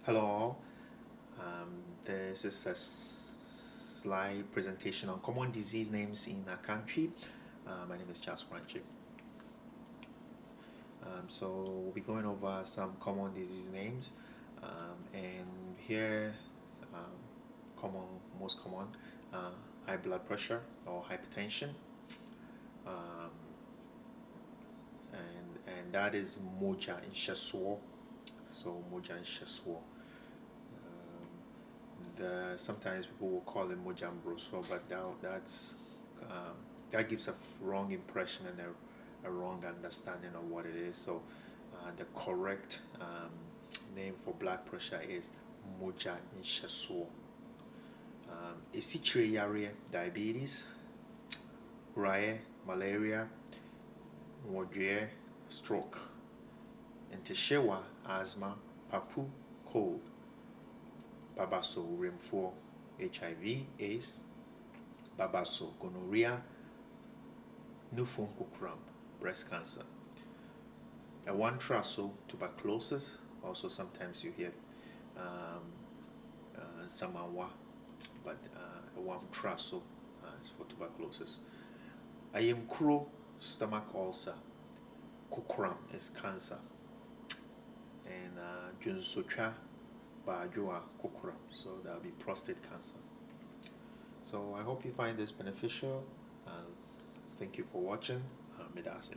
Hello, this is a slide presentation on common disease names in our country. My name is Charles Crunchy. So we'll be going over some common disease names, and here, most common, high blood pressure or hypertension, um, and that is moja in Shaswo. So moja in Shaswo. Sometimes people will call it mojambroso, but that gives a wrong impression and a wrong understanding of what it is. So the correct name for blood pressure is moja nhyɛsoɔ. Esikyire yareɛ, diabetes, wuraeɛ, malaria, wɔdweɛ, stroke, ntehyewa, asthma, papu, cold, babaso, remfo, HIV, AIDS, babaso, gonorrhea, nufum kukuram, breast cancer. A one traso, tuberculosis. Also, sometimes you hear samawa, but a one traso is for tuberculosis. Ayemkuro, stomach ulcer. Kukuram is cancer. And junsocha, Bajua Kukuram, so that'll be prostate cancer. So I hope you find this beneficial. Thank you for watching. Medase.